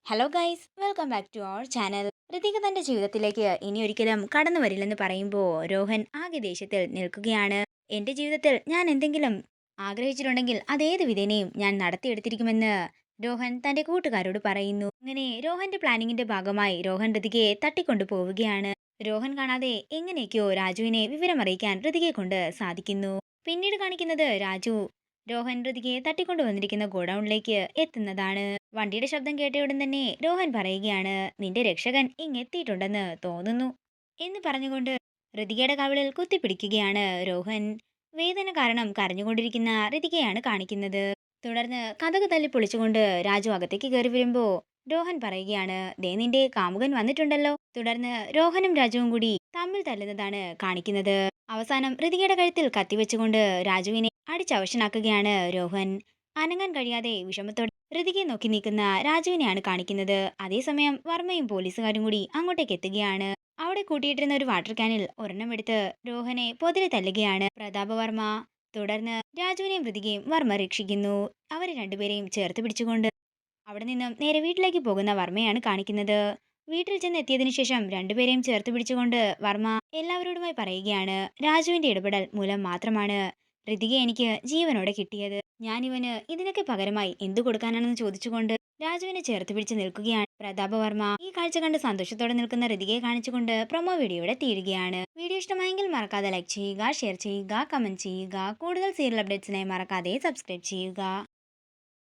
Hello guys, welcome back to our channel. Ritika തന്റെ ജീവിതത്തിലേക്ക് ഇനി ഒരിക്കലും കടന്നു വരില്ലെന്ന് പറയുമ്പോൾ രോഹൻ ആകെ ദേഷ്യത്തിൽ നിൽക്കുകയാണ്. എന്റെ ജീവിതത്തിൽ ഞാൻ എന്തെങ്കിലും ആഗ്രഹിച്ചിട്ടുണ്ടെങ്കിൽ അതേത് വിധേനയും ഞാൻ നടത്തിയെടുത്തിരിക്കുമെന്ന് രോഹൻ തന്റെ കൂട്ടുകാരോട് പറയുന്നു. അങ്ങനെ രോഹന്റെ പ്ലാനിങ്ങിന്റെ ഭാഗമായി രോഹൻ ഋതികയെ തട്ടിക്കൊണ്ടു പോവുകയാണ്. രോഹൻ കാണാതെ എങ്ങനെയൊക്കെയോ രാജുവിനെ വിവരമറിയിക്കാൻ ഋതികയെ കൊണ്ട് സാധിക്കുന്നു. പിന്നീട് കാണിക്കുന്നത് രാജു രോഹൻ ഋതികയെ തട്ടിക്കൊണ്ടുവന്നിരിക്കുന്ന ഗോഡൌണിലേക്ക് എത്തുന്നതാണ്. വണ്ടിയുടെ ശബ്ദം കേട്ടയുടൻ തന്നെ രോഹൻ പറയുകയാണ്, നിന്റെ രക്ഷകൻ ഇങ്ങെത്തിയിട്ടുണ്ടെന്ന് തോന്നുന്നു എന്ന് പറഞ്ഞുകൊണ്ട് ഋതികയുടെ കവിളിൽ കുത്തിപ്പിടിക്കുകയാണ് രോഹൻ. വേദന കാരണം കരഞ്ഞുകൊണ്ടിരിക്കുന്ന ഋതികയാണ് കാണിക്കുന്നത്. തുടർന്ന് കതക് തല്ലി പൊളിച്ചുകൊണ്ട് രാജു അകത്തേക്ക് കയറി വരുമ്പോ രോഹൻ പറയുകയാണ്, ദേ നിന്റെ കാമുകൻ വന്നിട്ടുണ്ടല്ലോ. തുടർന്ന് രോഹനും രാജുവും കൂടി തമ്മിൽ തല്ലുന്നതാണ് കാണിക്കുന്നത്. അവസാനം ഋതികയുടെ കഴുത്തിൽ കത്തിവെച്ചുകൊണ്ട് രാജുവിനെ അടിച്ചവശനാക്കുകയാണ് രോഹൻ. അനങ്ങാൻ കഴിയാതെ വിഷമത്തോടെ ഋതികയെ നോക്കി നിൽക്കുന്ന രാജുവിനെയാണ് കാണിക്കുന്നത്. അതേസമയം വർമ്മയും പോലീസുകാരും കൂടി അങ്ങോട്ടേക്ക് എത്തുകയാണ്. അവിടെ കൂട്ടിയിട്ടിരുന്ന ഒരു വാട്ടർ ക്യാനിൽ ഒരെണ്ണം എടുത്ത് രോഹനെ പൊതിരെ തല്ലുകയാണ് പ്രതാപവർമ്മ. തുടർന്ന് രാജുവിനെയും ഋതികയും വർമ്മ രക്ഷിക്കുന്നു. അവരെ രണ്ടുപേരെയും ചേർത്ത് പിടിച്ചുകൊണ്ട് അവിടെ നിന്നും നേരെ വീട്ടിലേക്ക് പോകുന്ന വർമ്മയാണ് കാണിക്കുന്നത്. വീട്ടിൽ ചെന്ന് എത്തിയതിനു ശേഷം രണ്ടുപേരെയും ചേർത്ത് പിടിച്ചുകൊണ്ട് വർമ്മ എല്ലാവരോടുമായി പറയുകയാണ്, രാജുവിന്റെ ഇടപെടൽ മൂലം മാത്രമാണ് ഋതിക എനിക്ക് ജീവനോടെ കിട്ടിയത്. ഞാൻ ഇവന് ഇതിനൊക്കെ പകരമായി എന്തു കൊടുക്കാനാണെന്ന് ചോദിച്ചുകൊണ്ട് രാജുവിനെ ചേർത്ത് പിടിച്ച് നിൽക്കുകയാണ് പ്രതാപവർമ്മ. ഈ കാഴ്ച കണ്ട് സന്തോഷത്തോടെ നിൽക്കുന്ന ഋതികയെ കാണിച്ചുകൊണ്ട് പ്രൊമോ വീഡിയോയുടെ തീരുകയാണ്. വീഡിയോ ഇഷ്ടമായെങ്കിൽ മറക്കാതെ ലൈക്ക് ചെയ്യുക, ഷെയർ ചെയ്യുക, കമന്റ് ചെയ്യുക. കൂടുതൽ സീരിയൽ അപ്ഡേറ്റ്സിനായി മറക്കാതെ സബ്സ്ക്രൈബ് ചെയ്യുക.